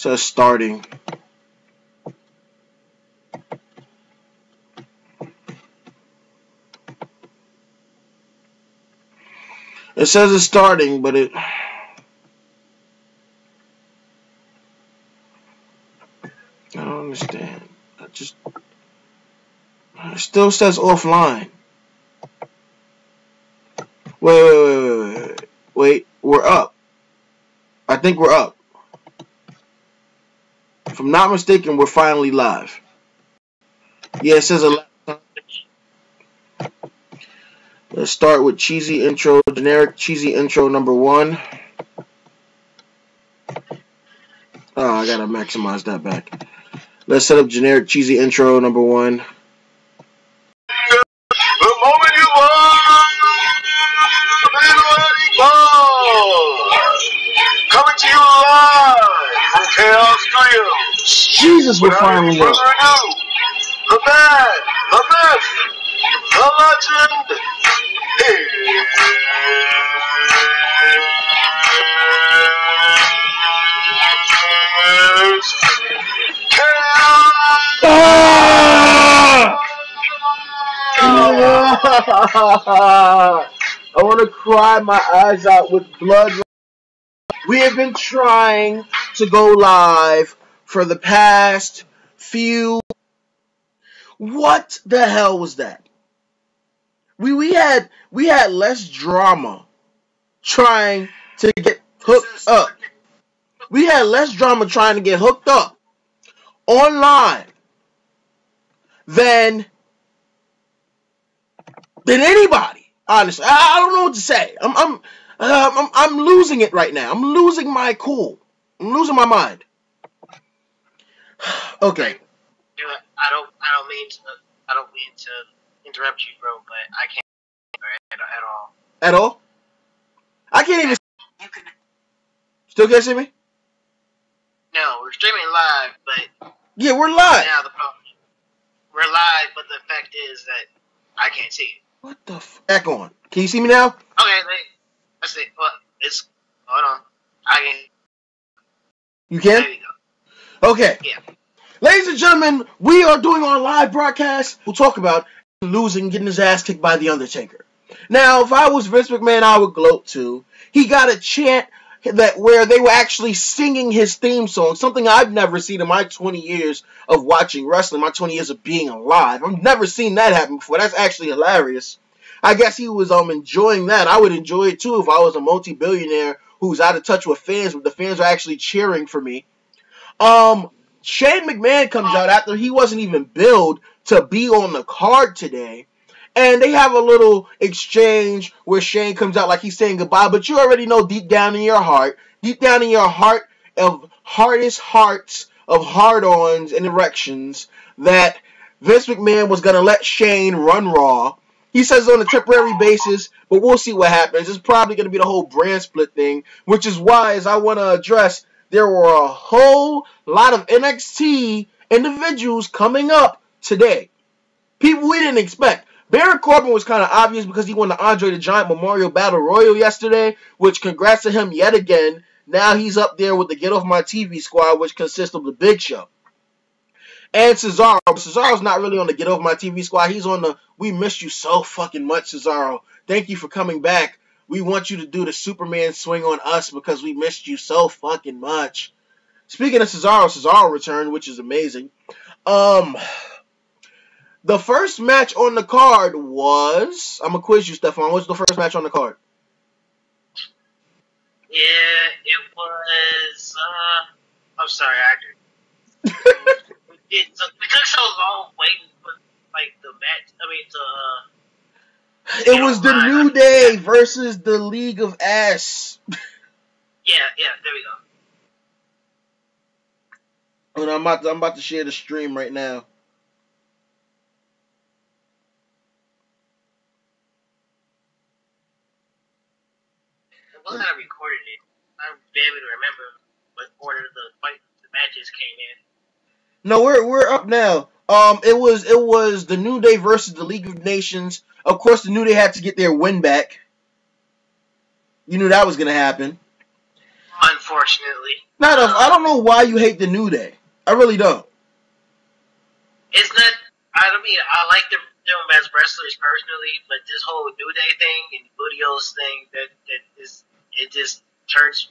says starting. It says it's starting, but it I don't understand. It still says offline. Wait, we're up. I think we're up. If I'm not mistaken, we're finally live. Yeah, it says a. Let's start with cheesy intro, generic cheesy intro number 1. Oh, I gotta maximize that back. Let's set up generic cheesy intro number 1. The moment you want, coming to you live from Chaos Studios. Jesus, we're finally up. The man, the myth, the legend. I want to cry my eyes out with blood. We have been trying to go live for the past few. What the hell was that? We had less drama trying to get hooked up. We had less drama trying to get hooked up online than anybody. Honestly, I don't know what to say. I'm losing it right now. I'm losing my cool. I'm losing my mind. Okay. I don't mean to interrupt you, bro, but I can't at all. At all? I can't even. You can. Still can't see me? No, we're streaming live, but yeah, we're live. Now the problem. We're live, but the fact is that I can't see you. What the echo on? Can you see me now? Okay, let's see. Well, hold on. I can. You can? There we go. Okay. Yeah. Ladies and gentlemen, we are doing our live broadcast. We'll talk about losing, getting his ass kicked by The Undertaker. Now, if I was Vince McMahon, I would gloat too. He got a chant where they were actually singing his theme song, something I've never seen in my 20 years of watching wrestling, my 20 years of being alive. I've never seen that happen before. That's actually hilarious. I guess he was enjoying that. I would enjoy it too if I was a multi-billionaire who's out of touch with fans, but the fans are actually cheering for me. Shane McMahon comes out after he wasn't even billed to be on the card today. And they have a little exchange where Shane comes out like he's saying goodbye. But you already know deep down in your heart of hardest hearts of hard-ons and erections, that Vince McMahon was going to let Shane run Raw. He says on a temporary basis, but we'll see what happens. It's probably going to be the whole brand split thing, which is why, as I want to address, there were a whole lot of NXT individuals coming up today. People we didn't expect. Baron Corbin was kind of obvious because he won the Andre the Giant Memorial Battle Royal yesterday, which congrats to him yet again. Now he's up there with the Get Off My TV squad, which consists of the Big Show. And Cesaro. Cesaro's not really on the Get Off My TV squad. He's on the We Missed You So Fucking Much, Cesaro. Thank you for coming back. We want you to do the Superman swing on us because we missed you so fucking much. Speaking of Cesaro, Cesaro returned, which is amazing. The first match on the card was... I'm going to quiz you, Stefan. What's the first match on the card? Yeah, it was... I'm sorry, actor. We took so long waiting for, like, the match. It was the New Day versus the League of Ass. Yeah, there we go. And I'm about to share the stream right now. It wasn't I recorded it. I barely remember what order the matches came in. No, we're up now. It was the New Day versus the League of Nations. Of course, the New Day had to get their win back. You knew that was gonna happen. unfortunately. I don't know why you hate the New Day. I really don't. It's not. I mean, I like them as wrestlers personally, but this whole New Day thing and Budio's thing, it just turns.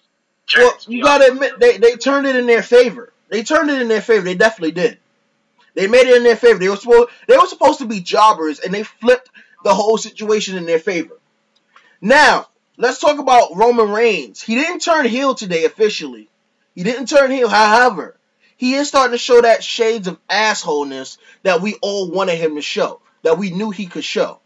Well, you gotta admit they turned it in their favor. They turned it in their favor. They definitely did. They made it in their favor. They were supposed to be jobbers, and they flipped the whole situation in their favor. Now, let's talk about Roman Reigns. He didn't turn heel today officially. He didn't turn heel. However, he is starting to show that shades of assholeness that we all wanted him to show, that we knew he could show.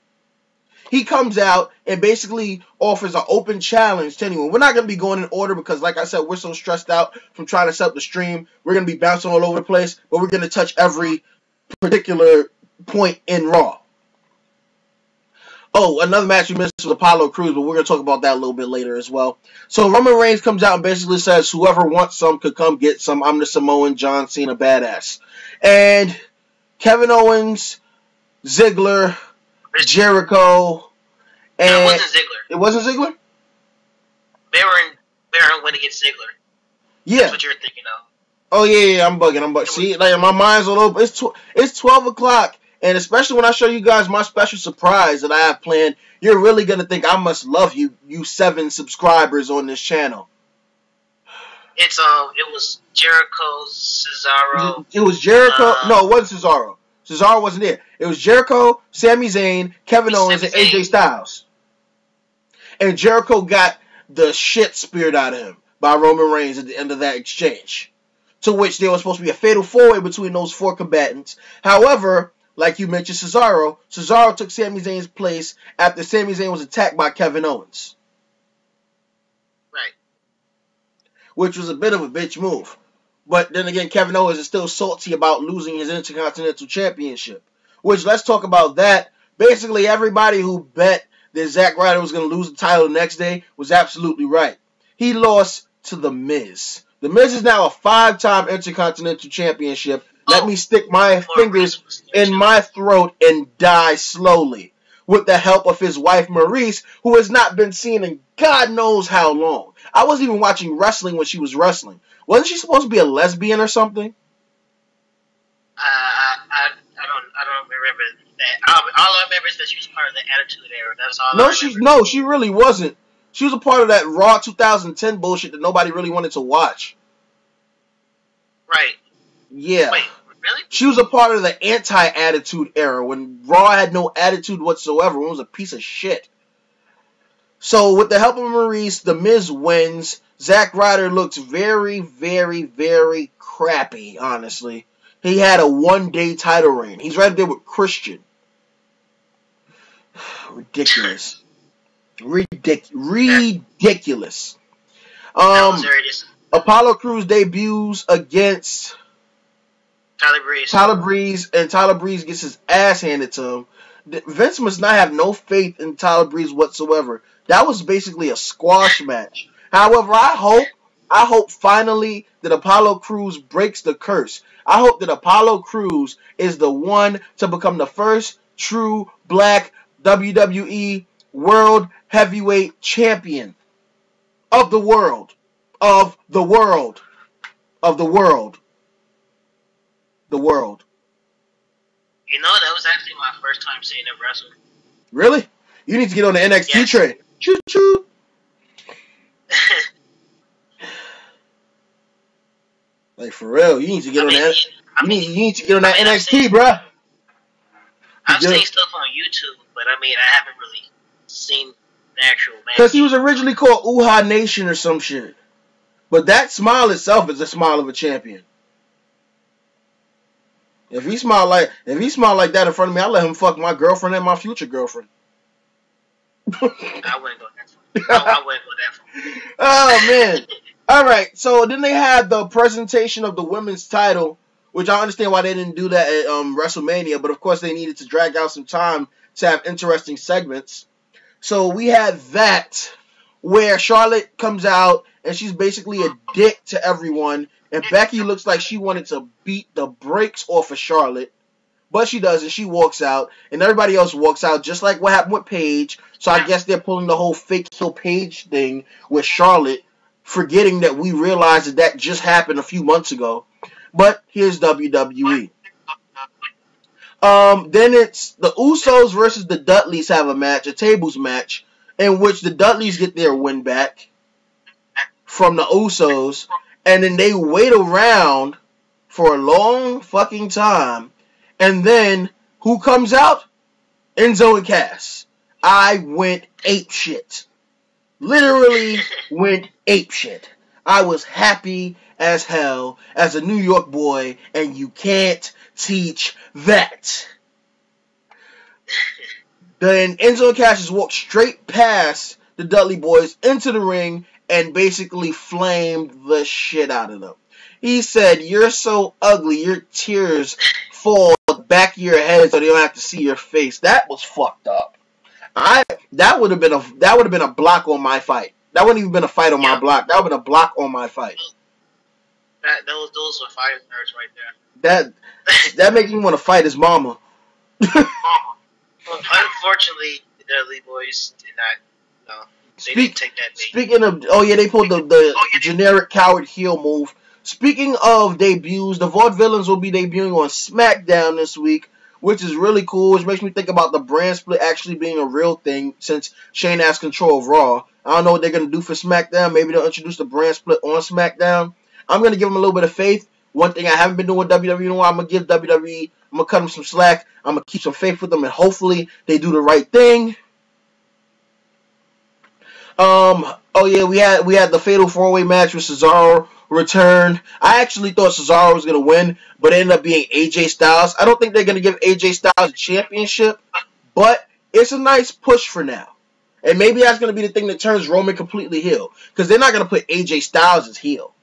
He comes out and basically offers an open challenge to anyone. We're not going to be going in order because, like I said, we're so stressed out from trying to set up the stream. We're going to be bouncing all over the place, but we're going to touch every particular point in Raw. Oh, another match we missed was Apollo Crews, but we're going to talk about that a little bit later as well. So Roman Reigns comes out and basically says, whoever wants some could come get some. I'm the Samoan John Cena badass. And Kevin Owens, Ziggler, Jericho, and no, it wasn't Ziggler. It wasn't Ziggler? Baron went against Ziggler. Yeah. That's what you're thinking of. Oh, yeah, I'm bugging. See, like, my mind's all over. It's 12 o'clock, and especially when I show you guys my special surprise that I have planned, you're really going to think I must love you 7 subscribers on this channel. It was Jericho, Cesaro. It was Jericho. No, it wasn't Cesaro. Cesaro wasn't there. It was Jericho, Sami Zayn, Kevin Owens, and AJ Styles. And Jericho got the shit speared out of him by Roman Reigns at the end of that exchange. To which there was supposed to be a fatal 4-way between those 4 combatants. However, like you mentioned, Cesaro took Sami Zayn's place after Sami Zayn was attacked by Kevin Owens. Right. Which was a bit of a bitch move. But then again, Kevin Owens is still salty about losing his Intercontinental Championship. Which, let's talk about that. Basically, everybody who bet that Zack Ryder was going to lose the title the next day was absolutely right. He lost to The Miz. The Miz is now a 5-time Intercontinental Championship. Let me stick my fingers in my throat and die slowly. With the help of his wife, Maurice, who has not been seen in God knows how long. I wasn't even watching wrestling when she was wrestling. Wasn't she supposed to be a lesbian or something? I don't remember that. All I remember is that she was part of the Attitude Era. That's all. She really wasn't. She was a part of that Raw 2010 bullshit that nobody really wanted to watch. Right. Yeah. Wait, really? She was a part of the anti-Attitude Era when Raw had no attitude whatsoever. It was a piece of shit. So, with the help of Maurice, The Miz wins. Zack Ryder looks very, very, very crappy, honestly. He had a 1-day title reign. He's right there with Christian. Ridiculous. Ridiculous. Apollo Crews debuts against Tyler Breeze. And Tyler Breeze gets his ass handed to him. Vince must not have no faith in Tyler Breeze whatsoever. That was basically a squash match. However, I hope finally that Apollo Crews breaks the curse. I hope that Apollo Crews is the one to become the first true black WWE World Heavyweight Champion of the world. Of the world. Of the world. The world. You know, that was actually my first time seeing him wrestle. Really? You need to get on the NXT train. Choo-choo. Like, for real, you need to get on that. You need to get on that NXT, bruh. I've seen stuff on YouTube, but I haven't really seen the actual match. Because he was originally called Uha Nation or some shit. But that smile itself is the smile of a champion. If he smiled like that in front of me, I'll let him fuck my girlfriend and my future girlfriend. I wouldn't go that far. I wouldn't go that far. Oh, man. All right, so then they had the presentation of the women's title, which I understand why they didn't do that at WrestleMania, but of course they needed to drag out some time to have interesting segments. So we had that, where Charlotte comes out, and she's basically a dick to everyone, and Becky looks like she wanted to beat the brakes off of Charlotte, but she doesn't. She walks out, and everybody else walks out, just like what happened with Paige. So I guess they're pulling the whole fake heel Paige thing with Charlotte forgetting that we realized that just happened a few months ago. But here's WWE. Then it's the Usos versus the Dudleys have a match, a tables match, in which the Dudleys get their win back from the Usos, and then they wait around for a long fucking time, and then who comes out? Enzo and Cass. I went apeshit. Literally went apeshit. I was happy as hell as a New York boy, and you can't teach that. Then Enzo and Cass just walked straight past the Dudley boys into the ring and basically flamed the shit out of them. He said, "You're so ugly, your tears fall back of your head so they don't have to see your face." That was fucked up. That would have been a block on my fight. That wouldn't even been a fight on my block. That would have been a block on my fight. Those were fire nerds right there. That makes me want to fight his mama. Well, unfortunately, the Dudley boys did not. No, they didn't take that bait. Speaking of, they pulled the generic coward heel move. Speaking of debuts, the Vaudevillains will be debuting on SmackDown this week, which is really cool, which makes me think about the brand split actually being a real thing since Shane has control of Raw. I don't know what they're going to do for SmackDown. Maybe they'll introduce the brand split on SmackDown. I'm going to give them a little bit of faith. One thing I haven't been doing with WWE in a while, I'm going to give WWE, I'm going to cut them some slack. I'm going to keep some faith with them, and hopefully they do the right thing. We had the Fatal 4-Way match with Cesaro return. I actually thought Cesaro was going to win, but it ended up being AJ Styles. I don't think they're going to give AJ Styles a championship, but it's a nice push for now. And maybe that's going to be the thing that turns Roman completely heel, because they're not going to put AJ Styles as heel.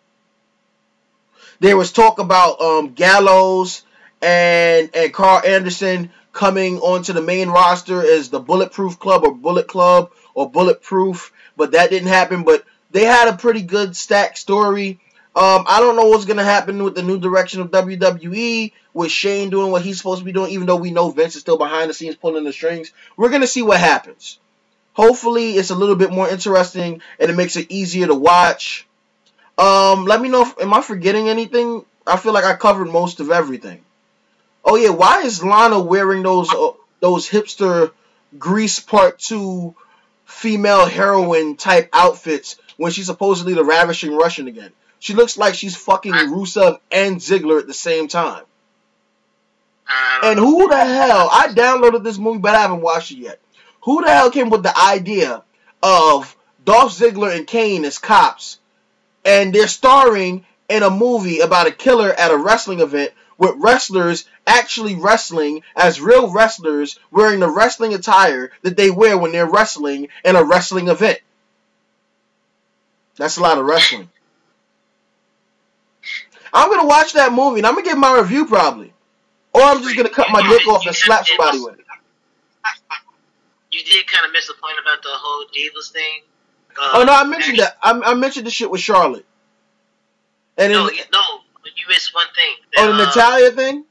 There was talk about Gallows and Carl Anderson coming onto the main roster as the Bulletproof Club or Bullet Club or Bulletproof, but that didn't happen. But they had a pretty good stacked story. I don't know what's going to happen with the new direction of WWE, with Shane doing what he's supposed to be doing, even though we know Vince is still behind the scenes pulling the strings. We're going to see what happens. Hopefully it's a little bit more interesting and it makes it easier to watch. Let me know am I forgetting anything? I feel like I covered most of everything. Oh yeah, why is Lana wearing those hipster Grease Part 2 female heroine type outfits when she's supposedly the Ravishing Russian again? She looks like she's fucking Rusev and Ziggler at the same time. And who the hell, I downloaded this movie but I haven't watched it yet. Who the hell came with the idea of Dolph Ziggler and Kane as cops, and they're starring in a movie about a killer at a wrestling event with wrestlers actually wrestling as real wrestlers wearing the wrestling attire that they wear when they're wrestling in a wrestling event? That's a lot of wrestling. I'm going to watch that movie and I'm going to give my review probably. Or I'm just going to cut my dick off and slap somebody with it. You did kind of miss the point about the whole Divas thing. No, I mentioned that. I mentioned the shit with Charlotte. And you missed one thing. The Natalia thing?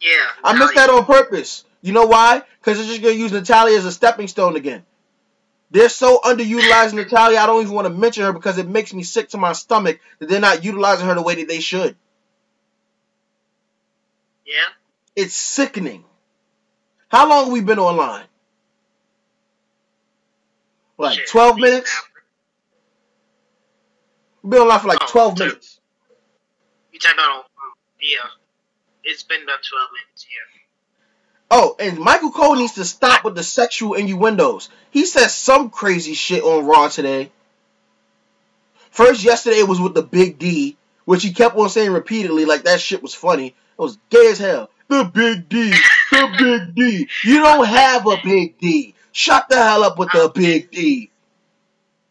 Yeah. I missed that on purpose. You know why? Because they're just going to use Natalia as a stepping stone again. They're so underutilizing Natalia, I don't even want to mention her because it makes me sick to my stomach that they're not utilizing her the way that they should. Yeah? It's sickening. How long have we been online? Like 12 minutes? We've been online for like 12 minutes. You talking about, yeah. It's been about 12 minutes, yeah. Oh, and Michael Cole needs to stop with the sexual innuendos. He said some crazy shit on Raw today. First, yesterday it was with the Big D, which he kept on saying repeatedly like that shit was funny. It was gay as hell. The Big D. The Big D. You don't have a Big D. Shut the hell up with the Big D.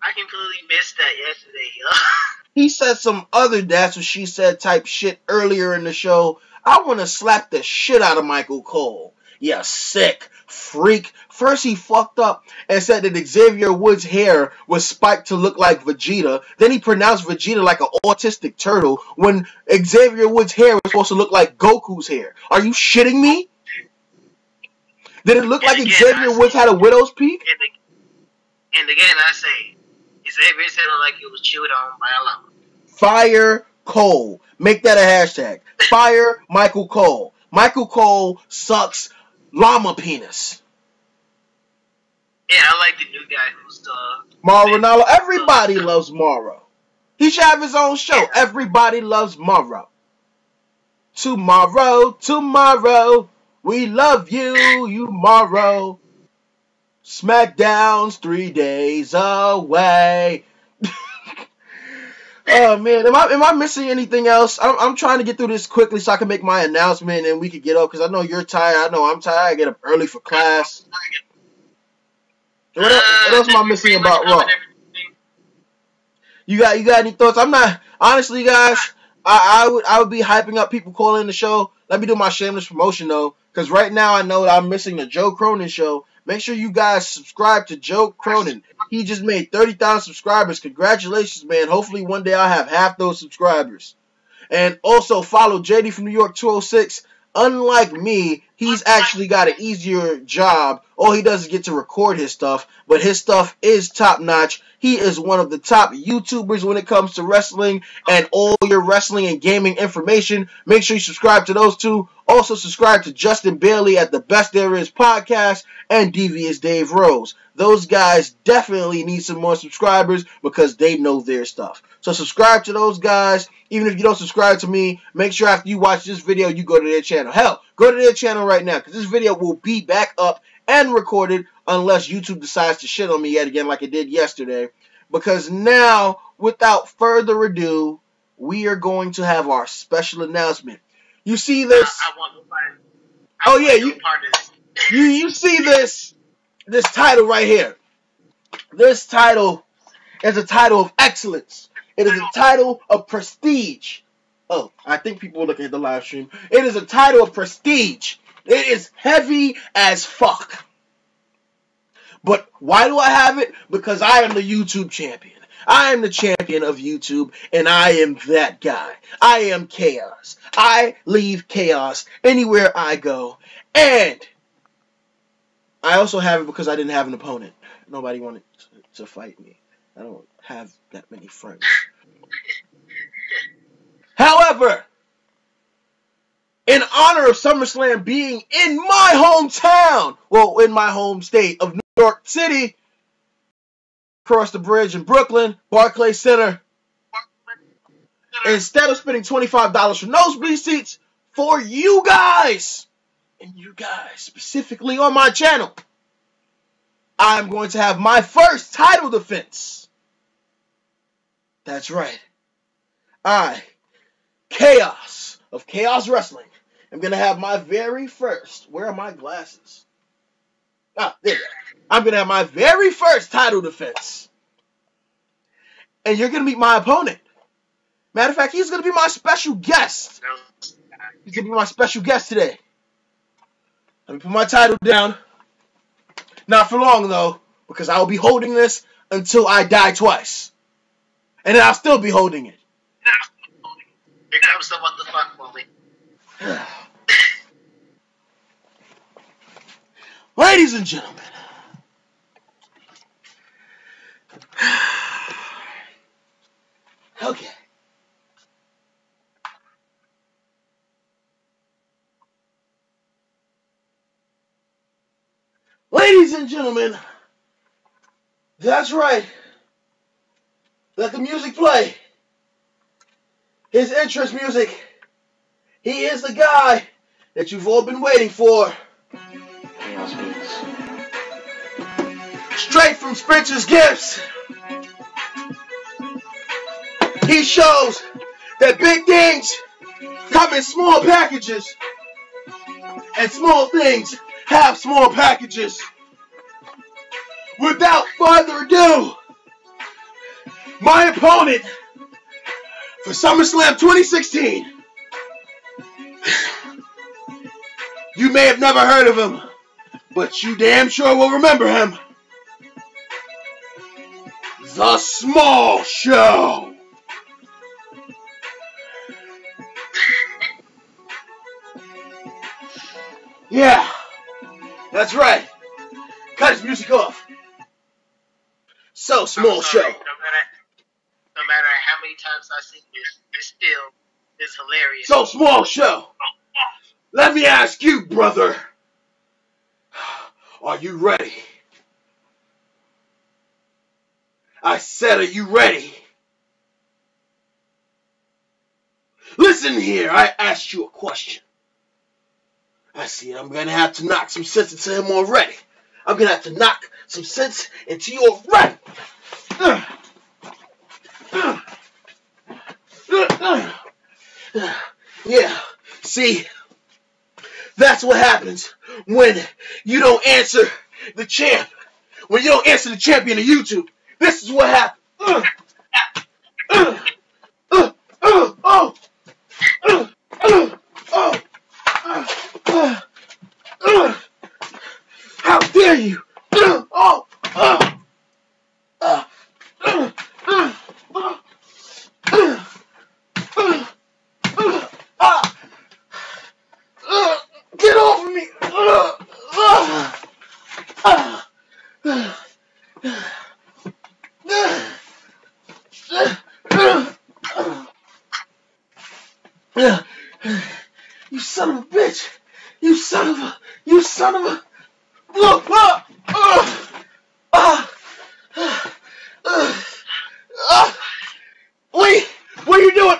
I completely missed that yesterday, yo. He said some other that's what she said type shit earlier in the show. I want to slap the shit out of Michael Cole. Yeah, sick freak. First he fucked up and said that Xavier Woods' hair was spiked to look like Vegeta. Then he pronounced Vegeta like an autistic turtle when Xavier Woods' hair was supposed to look like Goku's hair. Are you shitting me? Did it look like Xavier Woods had a widow's peak? And again, I say, His face sounded like it was chewed on by a llama. Fire Cole. Make that a hashtag. Fire Michael Cole. Michael Cole sucks llama penis. Yeah, I like the new guy who's Mauro Ranallo. Everybody loves Mauro. He should have his own show. Everybody loves Mauro. Tomorrow, tomorrow, we love you, Mauro. SmackDown's 3 days away. Oh man, am I missing anything else? I'm trying to get through this quickly so I can make my announcement and we can get up because I know you're tired. I know I'm tired. I get up early for class. What else am I missing about Raw? You got any thoughts? I'm not honestly, guys. I would be hyping up people calling the show. Let me do my shameless promotion though, because right now I know that I'm missing the Joe Cronin show. Make sure you guys subscribe to Joe Cronin. He just made 30,000 subscribers. Congratulations, man. Hopefully one day I'll have half those subscribers. And also follow JD from New York 206. Unlike me, he's actually got an easier job. All he does is get to record his stuff, but his stuff is top notch. He is one of the top YouTubers when it comes to wrestling and all your wrestling and gaming information. Make sure you subscribe to those two. Also subscribe to Justin Bailey at the Best There Is podcast and Devious Dave Rose. Those guys definitely need some more subscribers because they know their stuff. So subscribe to those guys. Even if you don't subscribe to me, make sure after you watch this video, you go to their channel. Hell, go to their channel right now because this video will be back up and recorded unless YouTube decides to shit on me yet again like it did yesterday. Because now, without further ado, we are going to have our special announcement. You see this? You see this title right here. This title is a title of excellence. It is a title of prestige. Oh, I think people are looking at the live stream. It is a title of prestige. It is heavy as fuck. But why do I have it? Because I am the YouTube champion. I am the champion of YouTube, and I am that guy. I am chaos. I leave chaos anywhere I go. And I also have it because I didn't have an opponent. Nobody wanted to fight me. I don't have that many friends. However, in honor of SummerSlam being in my hometown, well, in my home state of New York City, across the bridge in Brooklyn, Barclays Center, instead of spending $25 for nosebleed seats for you guys, and you guys specifically on my channel, I'm going to have my first title defense. That's right. I, Chaos of Chaos Wrestling, am going to have my very first, where are my glasses? Ah, there you go. I'm going to have my very first title defense. And you're going to meet my opponent. Matter of fact, he's going to be my special guest. He's going to be my special guest today. Let me put my title down. Not for long, though, because I will be holding this until I die twice. And then I'll still be holding it. Here comes the what the fuck moment. Ladies and gentlemen. Okay. Ladies and gentlemen, that's right. Let the music play. His entrance music. He is the guy that you've all been waiting for. Straight from Spencer's Gifts. He shows that big things come in small packages. And small things have small packages. Without further ado, my opponent for SummerSlam 2016. You may have never heard of him, but you damn sure will remember him. The Small Show. Yeah, that's right. Cut his music off. So, Small Show. times I see it still is hilarious. So, Small Show, let me ask you, brother, are you ready? I said, are you ready? Listen here, I asked you a question. I see I'm going to have to knock some sense into him already. I'm going to have to knock some sense into you already. Yeah, see, that's what happens when you don't answer the champ. When you don't answer the champion of YouTube. This is what happens. How dare you? Get off of me! You son of a bitch! You son of a! Wait! What are you doing?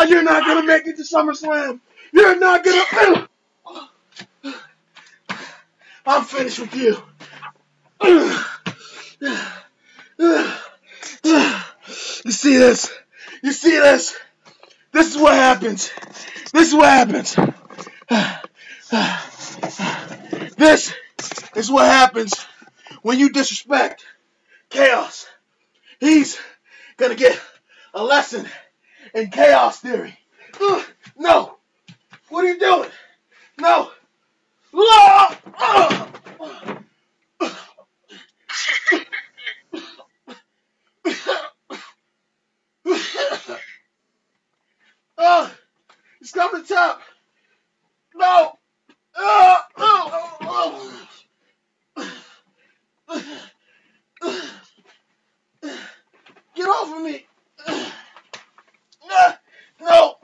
You're not gonna make it to SummerSlam. You're not gonna. I'm finished with you. You see this? You see this? This is what happens. This is what happens. This is what happens when you disrespect Chaos. He's gonna get a lesson in chaos theory. No! What are you doing? No! It's coming to top. No! Get off of me! No!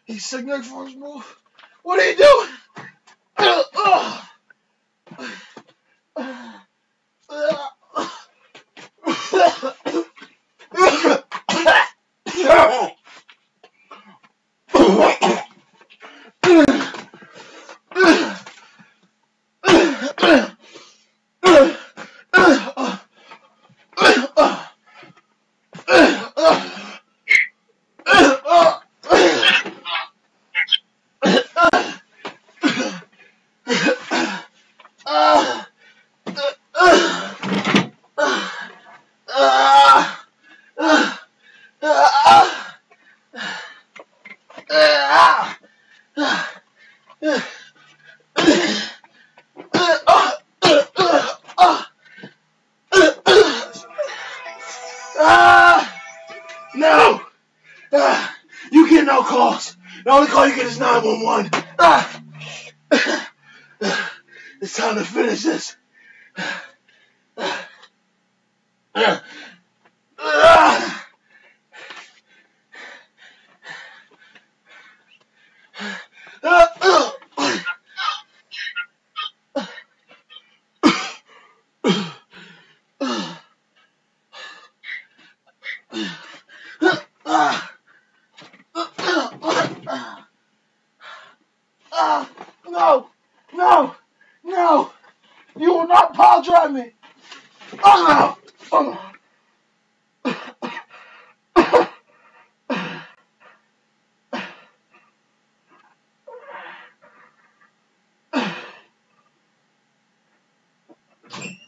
He's signaling for his move. What are you doing? No! You get no calls. The only call you get is 911. It's time to finish this. No! No! No! You will not pile drive me! Oh no!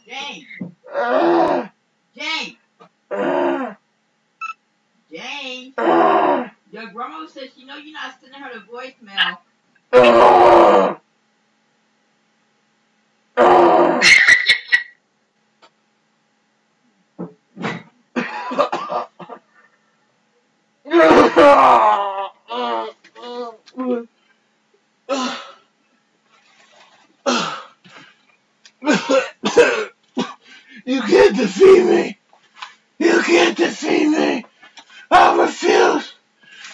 James! James! James! Your grandma says she know you're not sending her the voicemail. You can't defeat me. You can't defeat me. I refuse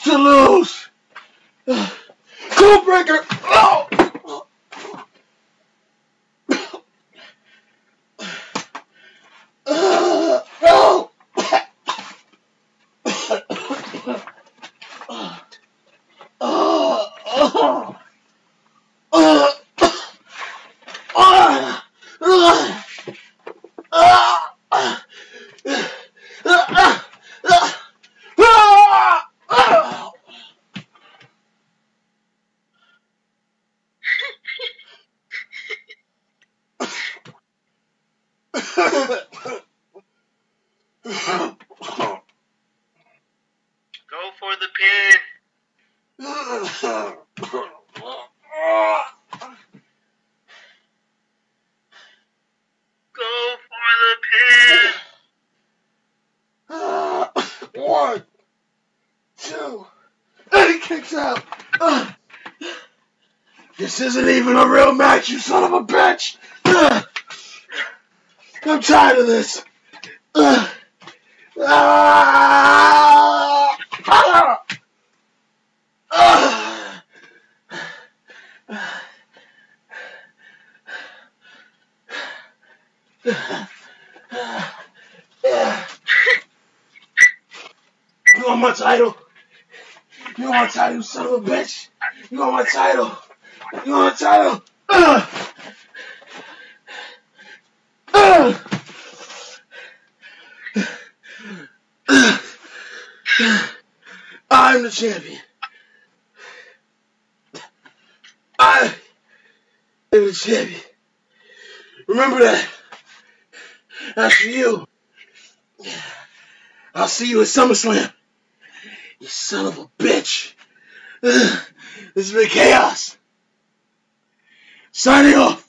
to lose. Codebreaker. Oh. No. Go for the pin. Go for the pin. 1, 2, and he kicks out. This isn't even a real match, you son of a bitch. I'm tired of this. You want my title? You want my title, you son of a bitch? You want my title? You want my title? I'm the champion. I am the champion. Remember that. As for you, I'll see you at SummerSlam. You son of a bitch. This has been Chaos. Signing off.